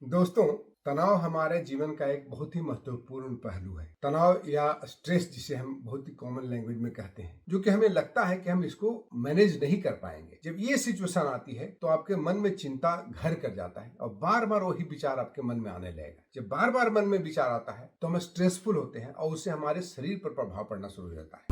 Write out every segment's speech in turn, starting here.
दोस्तों, तनाव हमारे जीवन का एक बहुत ही महत्वपूर्ण पहलू है। तनाव या स्ट्रेस जिसे हम बहुत ही कॉमन लैंग्वेज में कहते हैं, जो कि हमें लगता है कि हम इसको मैनेज नहीं कर पाएंगे। जब ये सिचुएशन आती है तो आपके मन में चिंता घर कर जाता है और बार बार वही विचार आपके मन में आने लगेगा। जब बार बार मन में विचार आता है तो हम स्ट्रेसफुल होते हैं और उससे हमारे शरीर पर प्रभाव पड़ना शुरू हो जाता है।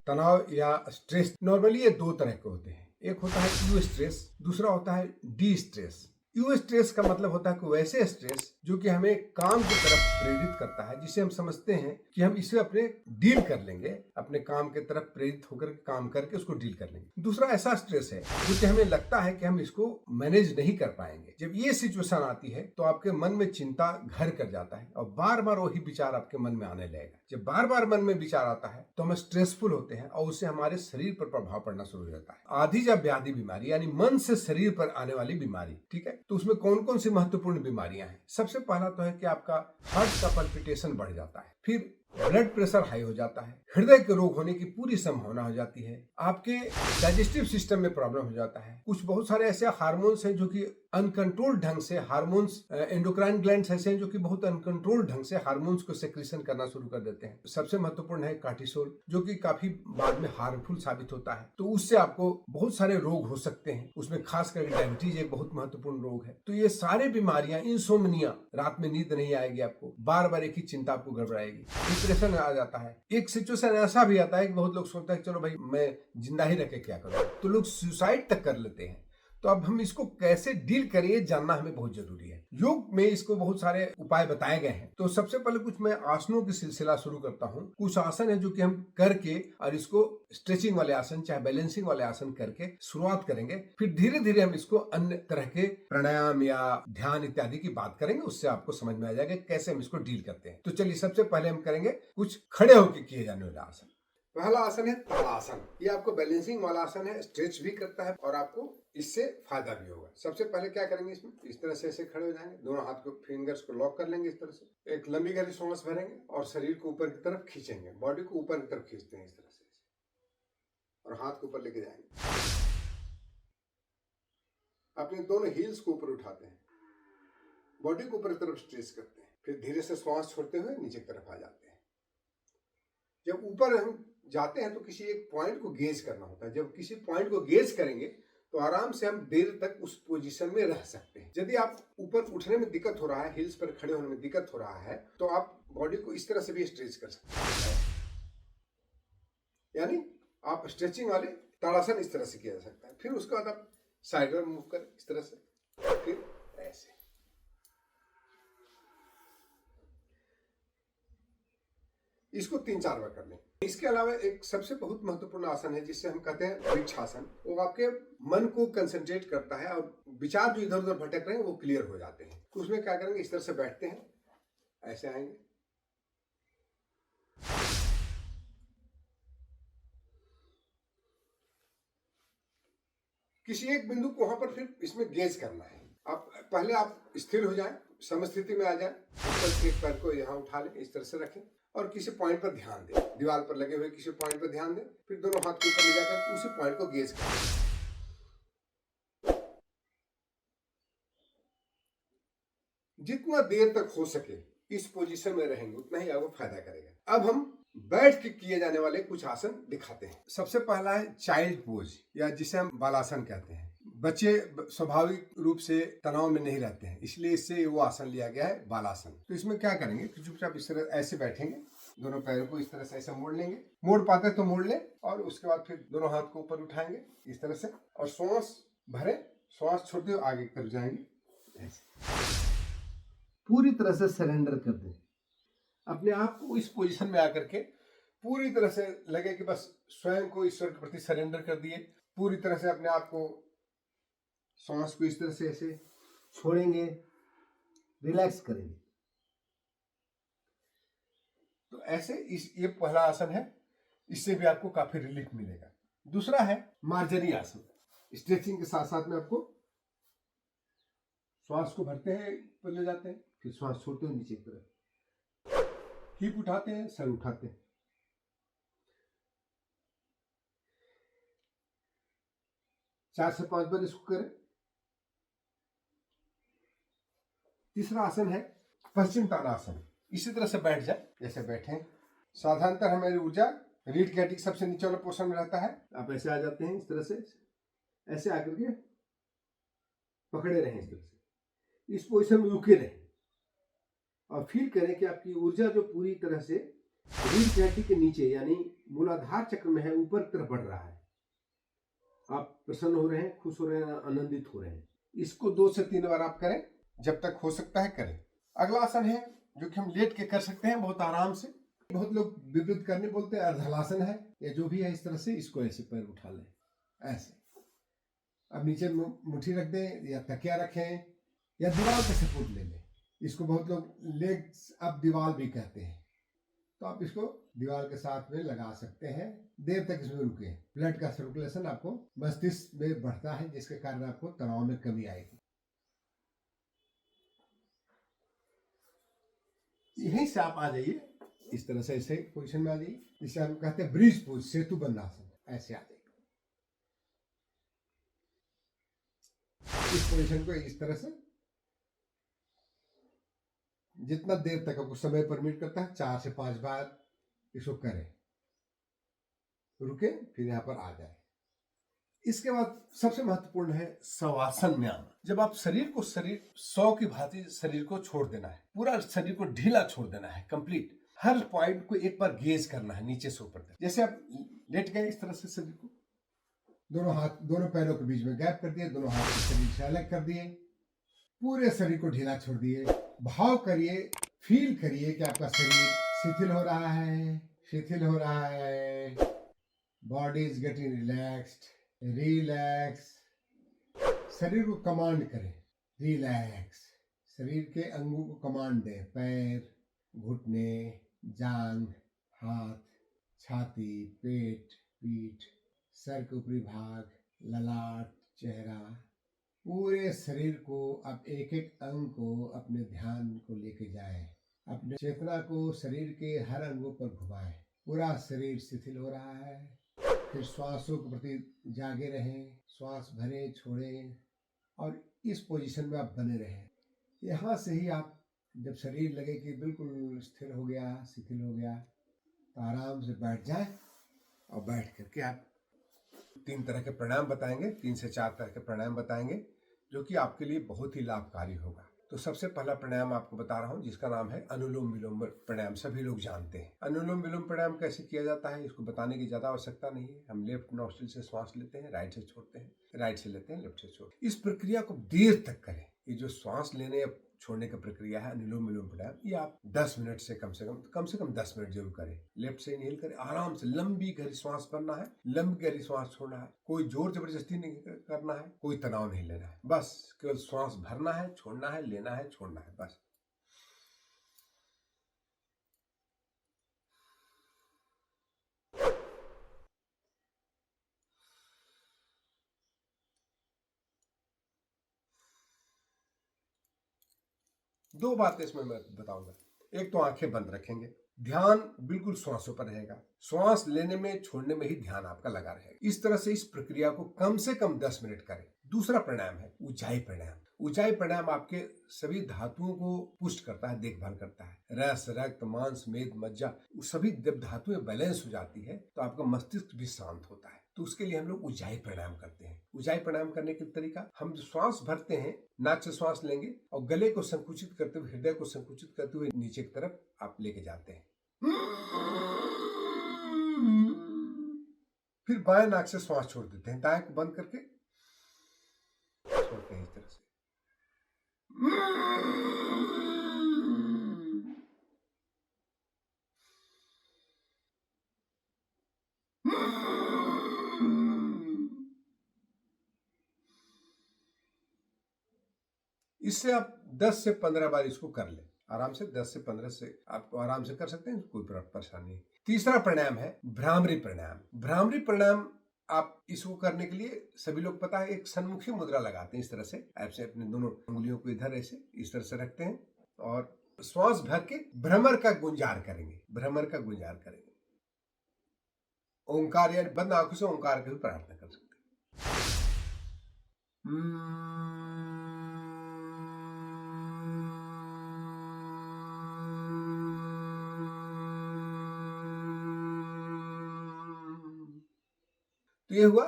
तनाव या स्ट्रेस नॉर्मली ये दो तरह के होते हैं। एक होता है यू स्ट्रेस, दूसरा होता है डी स्ट्रेस। यू स्ट्रेस का मतलब होता है कि वैसे स्ट्रेस जो कि हमें काम की तरफ प्रेरित करता है, जिसे हम समझते हैं कि हम इसे अपने डील कर लेंगे, अपने काम की तरफ प्रेरित होकर काम करके उसको डील कर लेंगे। दूसरा ऐसा स्ट्रेस है जो कि हमें लगता है कि हम इसको मैनेज नहीं कर पाएंगे। जब ये सिचुएशन आती है तो आपके मन में चिंता घर कर जाता है और बार बार वही विचार आपके मन में आने लगेगा। जब बार बार मन में विचार आता है तो हम स्ट्रेसफुल होते हैं और उससे हमारे शरीर पर प्रभाव पड़ना शुरू हो जाता है। आधी या व्याधि बीमारी यानी मन से शरीर पर आने वाली बीमारी, ठीक है। तो उसमें कौन कौन सी महत्वपूर्ण बीमारियां हैं? सबसे पहला तो है कि आपका हार्ट का पल्पिटेशन बढ़ जाता है, फिर ब्लड प्रेशर हाई हो जाता है, हृदय के रोग होने की पूरी संभावना हो जाती है, आपके डाइजेस्टिव सिस्टम में प्रॉब्लम हो जाता है। कुछ बहुत सारे ऐसे हार्मोन्स हैं जो कि अनकंट्रोल्ड ढंग से हार्मोन्स, एंडोक्राइन ग्लैंड्स ऐसे हैं जो कि बहुत अनकंट्रोल्ड ढंग से हार्मोन्स को सेक्रेशन करना शुरू कर देते हैं। सबसे महत्वपूर्ण है कार्टिसोल, जो कि काफी बाद में हार्मफुल साबित होता है। तो उससे आपको बहुत सारे रोग हो सकते हैं, उसमें खास करके डायबिटीज एक बहुत महत्वपूर्ण रोग है। तो ये सारे बीमारियां, इंसोम्निया, रात में नींद नहीं आएगी आपको, बार बार एक ही चिंता आपको गड़बड़ाएगी, डिप्रेशन आ जाता है। एक सिचुएशन ऐसा भी आता है कि बहुत लोग सोचते हैं चलो भाई मैं जिंदा ही रह के क्या करूं, तो लोग सुसाइड तक कर लेते हैं। तो अब हम इसको कैसे डील करें ये जानना हमें बहुत जरूरी है। योग में इसको बहुत सारे उपाय बताए गए हैं। तो सबसे पहले कुछ मैं आसनों की सिलसिला शुरू करता हूँ। कुछ आसन है जो कि हम करके और इसको स्ट्रेचिंग वाले आसन चाहे बैलेंसिंग वाले आसन करके शुरुआत करेंगे, फिर धीरे धीरे हम इसको अन्य तरह के प्राणायाम या ध्यान इत्यादि की बात करेंगे। उससे आपको समझ में आ जाएगा कैसे हम इसको डील करते हैं। तो चलिए सबसे पहले हम करेंगे कुछ खड़े होकर किए जाने वाला आसन। पहला आसन है ताड़ासन। ये आपको बैलेंसिंग वाला आसन है, स्ट्रेच भी करता है और आपको इससे फायदा भी होगा। सबसे पहले क्या करेंगे, इसमें इस तरह से ऐसे खड़े हो जाएंगे, दोनों हाथ को फिंगर्स को लॉक कर लेंगे, इस तरह से एक लंबी गहरी सांस भरेंगे और शरीर को ऊपर की तरफ खींचेंगे, बॉडी को ऊपर की तरफ खींचते हैं इस तरह से और हाथ को ऊपर लेके जाएंगे। अपने दोनों हील्स को ऊपर उठाते हैं, बॉडी को ऊपर की तरफ स्ट्रेच करते हैं, फिर धीरे से सांस छोड़ते हुए नीचे की तरफ आ जाते हैं। जब ऊपर हम जाते हैं तो किसी एक पॉइंट को गेज करना होता है। जब किसी पॉइंट को गेज करेंगे तो आराम से हम देर तक उस पोजीशन में रह सकते हैं। यदि आप ऊपर उठने में दिक्कत हो रहा है, हिल्स पर खड़े होने में दिक्कत हो रहा है, तो आप बॉडी को इस तरह से भी स्ट्रेच कर सकते हैं। यानी आप स्ट्रेचिंग वाले ताड़ासन इस तरह से किया जा सकता है। फिर उसके बाद आप साइड में मूव कर इस तरह से, फिर ऐसे। इसको 3-4 बार कर लें। इसके अलावा एक सबसे बहुत महत्वपूर्ण आसन है जिससे हम कहते हैं वृक्षासन। वो आपके मन को कंसंट्रेट करता है और विचार जो इधर उधर भटक रहे हैं वो क्लियर हो जाते हैं। तो उसमें क्या करेंगे, इस तरह से बैठते हैं, ऐसे आएंगे, किसी एक बिंदु को वहां पर फिर इसमें गेज करना है। पहले आप स्थिर हो जाएं, समस्थिति में आ जाएं, एक पैर को यहाँ उठा लें, इस तरह से रखें और किसी पॉइंट पर ध्यान दें, दीवार पर लगे हुए किसी पॉइंट पर ध्यान दें, फिर दोनों हाथ के ऊपर ले जाकर उसी पॉइंट को गेज करें। जितना देर तक हो सके इस पोजीशन में रहेंगे उतना ही आपको फायदा करेगा। अब हम बैठ के किए जाने वाले कुछ आसन दिखाते हैं। सबसे पहला है चाइल्ड पोज या जिसे हम बालासन कहते हैं। बच्चे स्वाभाविक रूप से तनाव में नहीं रहते हैं, इसलिए इससे वो आसन लिया गया है बालासन। तो इसमें क्या करेंगे, चुपचाप इस तरह ऐसे बैठेंगे, दोनों पैरों को इस तरह से ऐसे मोड़ लेंगे, मोड़ पाते तो मोड़ लें और उसके बाद फिर दोनों हाथ को ऊपर उठाएंगे इस तरह से और सांस भरे, सांस छोड़ते हुए आगे कर जाएंगे ऐसे। पूरी तरह से सरेंडर कर दें अपने आप को। इस पोजीशन में आकर के पूरी तरह से लगे कि बस स्वयं को ईश्वर के प्रति सरेंडर कर दिए। पूरी तरह से अपने आप को, सांस को इस तरह से ऐसे छोड़ेंगे, रिलैक्स करेंगे। तो ऐसे ये पहला आसन है, इससे भी आपको काफी रिलीफ मिलेगा। दूसरा है मार्जरी आसन। स्ट्रेचिंग के साथ साथ में आपको श्वास को भरते हैं, ऊपर ले जाते हैं, फिर श्वास छोड़ते हैं नीचे की तरफ, हिप उठाते हैं, सर उठाते हैं, 4 से 5 बार इसको करें। तीसरा आसन है पश्चिम ताड़ासन। इसी तरह से बैठ जाए जैसे बैठे। साधारणतः हमारी ऊर्जा रीढ़ की हड्डी सबसे नीचे वाले पोर्शन में रहता है। आप ऐसे आ जाते हैं, इस तरह से ऐसे आकर के पकड़े रहें, इस तरह से इस पोजीशन में रुके रहें और फील करें कि आपकी ऊर्जा जो पूरी तरह से रीढ़ की हड्डी के नीचे यानी मूलाधार चक्र में है, ऊपर की तरफ बढ़ रहा है। आप प्रसन्न हो रहे हैं, खुश हो रहे हैं, आनंदित हो रहे हैं। इसको 2 से 3 बार आप करें, जब तक हो सकता है करें। अगला आसन है जो कि हम लेट के कर सकते हैं बहुत आराम से। बहुत लोग विपरीत करने बोलते हैं, अर्धहलासन है या जो भी है। इस तरह से इसको ऐसे पैर उठा लें, ऐसे। अब नीचे मुट्ठी रख दें या तकिया रखें या दीवार पे सपोर्ट ले लें। इसको बहुत लोग लेग्स अप दीवार भी कहते हैं। तो आप इसको दीवार के साथ में लगा सकते हैं। देर तक इसमें रुके। ब्लड का सर्कुलेशन आपको मस्तिष्क में बढ़ता है, जिसके कारण आपको तनाव में कमी आएगी। यहीं से आप आ जाइए, इस तरह से ऐसे पोजीशन में आ जाइए, जिसे हम कहते हैं ब्रिज पोज, सेतु बंधासन। ऐसे आ जाइए, इस पोजीशन को इस तरह से जितना देर तक आपको समय परमिट करता है 4 से 5 बार इसको करें। रुके, फिर यहाँ पर आ जाए। इसके बाद सबसे महत्वपूर्ण है शवासन में आना। जब आप शरीर को 100 की भांति शरीर को छोड़ देना है, पूरा शरीर को ढीला छोड़ देना है, कंप्लीट। हर पॉइंट को एक बार गेज करना है नीचे से ऊपर तक। जैसे आप लेट गए, इस तरह से शरीर को दोनों हाथ, दोनों पैरों के बीच में गैप कर दिए, दोनों हाथ शरीर से अलग कर दिए, पूरे शरीर को ढीला छोड़ दिए। भाव करिए, फील करिए कि आपका शरीर शिथिल हो रहा है, शिथिल हो रहा है। Body is getting relaxed, relax. शरीर को कमांड करें, रिलैक्स। शरीर के अंगों को कमांड दें, पैर, घुटने, जांघ, हाथ, छाती, पेट, पीठ, सर के ऊपरी भाग, ललाट, चेहरा, पूरे शरीर को। अब एक एक अंग को अपने ध्यान को लेके जाएं। अपने चेतना को शरीर के हर अंगों पर घुमाएं। पूरा शरीर शिथिल हो रहा है। फिर श्वासों के प्रति जागे रहें, श्वास भरें, छोड़ें और इस पोजीशन में आप बने रहें। यहाँ से ही आप जब शरीर लगे कि बिल्कुल स्थिर हो गया, शिथिल हो गया, तो आराम से बैठ जाए। और बैठ करके आप 3 तरह के प्राणायाम बताएंगे, 3 से 4 तरह के प्राणायाम बताएंगे, जो कि आपके लिए बहुत ही लाभकारी होगा। तो सबसे पहला प्राणायाम आपको बता रहा हूँ, जिसका नाम है अनुलोम विलोम प्राणायाम। सभी लोग जानते हैं अनुलोम विलोम प्राणायाम कैसे किया जाता है, इसको बताने की ज्यादा आवश्यकता नहीं है। हम लेफ्ट नॉस्ट्रिल से श्वास लेते हैं, राइट से छोड़ते हैं, राइट से लेते हैं, लेफ्ट से छोड़ते हैं। इस प्रक्रिया को देर तक करें। ये जो श्वास लेने या छोड़ने की प्रक्रिया है अनुलोम विलोम प्राणायाम, ये आप 10 मिनट से कम से कम 10 मिनट जरूर करें। लेफ्ट से इनहेल करें, आराम से लंबी गहरी श्वास भरना है, लंबी गहरी श्वास छोड़ना है। कोई जोर जबरदस्ती नहीं करना है, कोई तनाव नहीं लेना है। बस केवल श्वास भरना है, छोड़ना है, लेना है, छोड़ना है, बस। दो बातें इसमें मैं बताऊंगा। एक तो आंखें बंद रखेंगे, ध्यान बिल्कुल श्वासों पर रहेगा। श्वास लेने में, छोड़ने में ही ध्यान आपका लगा रहेगा। इस तरह से इस प्रक्रिया को कम से कम 10 मिनट करें। दूसरा प्राणायाम है ऊंचाई प्राणायाम। ऊंचाई प्राणायाम आपके सभी धातुओं को पुष्ट करता है, देखभाल करता है। रस, रक्त, मांस, मेद, मज्जा, सभी जब धातुएं बैलेंस हो जाती है तो आपका मस्तिष्क भी शांत होता है। तो उसके लिए हम लोग ऊंचाई प्राणायाम करते हैं। ऊंचाई प्राणायाम करने का तरीका, हम श्वास भरते हैं, नाक से श्वास लेंगे और गले को संकुचित करते हुए, हृदय को संकुचित करते हुए नीचे की तरफ आप लेके जाते हैं। फिर बाएं नाक से श्वास छोड़ देते हैं, दाएं को बंद करके छोड़ते हैं इस तरह से। इससे आप 10 से 15 बार इसको कर लें आराम से। 10 से 15 से आप आराम से कर सकते हैं, कोई परेशानी नहीं। तीसरा प्राणायाम है भ्रामरी प्राणायाम। भ्रामरी प्राणायाम आप इसको करने के लिए सभी लोग पता है, एक सन्मुखी मुद्रा लगाते हैं इस तरह से। ऐसे अपने दोनों उंगलियों को इधर ऐसे इस तरह से रखते हैं और श्वास भर के भ्रमर का गुंजार करेंगे, भ्रमर का गुंजार करेंगे। ओंकार यानी बंद आंखों से ओंकार की भी प्रार्थना कर सकते हैं। तो ये हुआ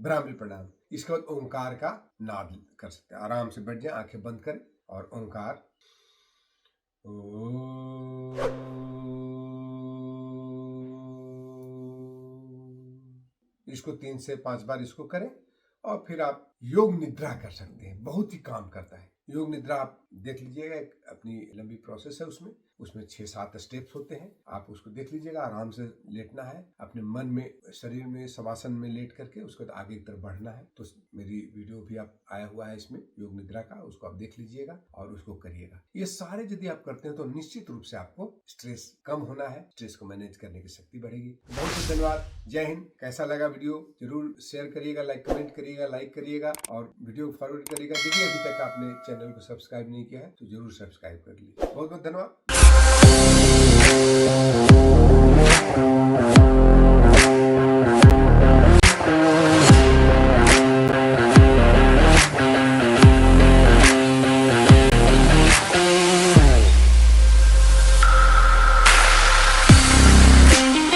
ब्राह्मी प्राणायाम। इसके बाद ओंकार का नाद कर सकते हैं। आराम से बैठ जाए, आंखें बंद करें और ओंकार इसको 3 से 5 बार इसको करें और फिर आप योग निद्रा कर सकते हैं। बहुत ही काम करता है योग निद्रा। आप देख लीजिएगा, एक अपनी लंबी प्रोसेस है, उसमें 6-7 स्टेप्स होते हैं। आप उसको देख लीजिएगा। आराम से लेटना है, अपने मन में, शरीर में शवासन में लेट करके उसके बाद आगे की तरफ बढ़ना है। तो मेरी वीडियो भी आप आया हुआ है इसमें योग निद्रा का, उसको आप देख लीजिएगा और उसको करिएगा। ये सारे यदि आप करते हैं तो निश्चित रूप से आपको स्ट्रेस कम होना है, स्ट्रेस को मैनेज करने की शक्ति बढ़ेगी। बहुत बहुत धन्यवाद। जय हिंद। कैसा लगा वीडियो जरूर शेयर करिएगा, कमेंट करिएगा, लाइक करिएगा और वीडियो फॉरवर्ड करिएगा। यदि अभी तक आपने चैनल को सब्सक्राइब नहीं किया है तो जरूर सब्सक्राइब कर लीजिए। बहुत बहुत धन्यवाद।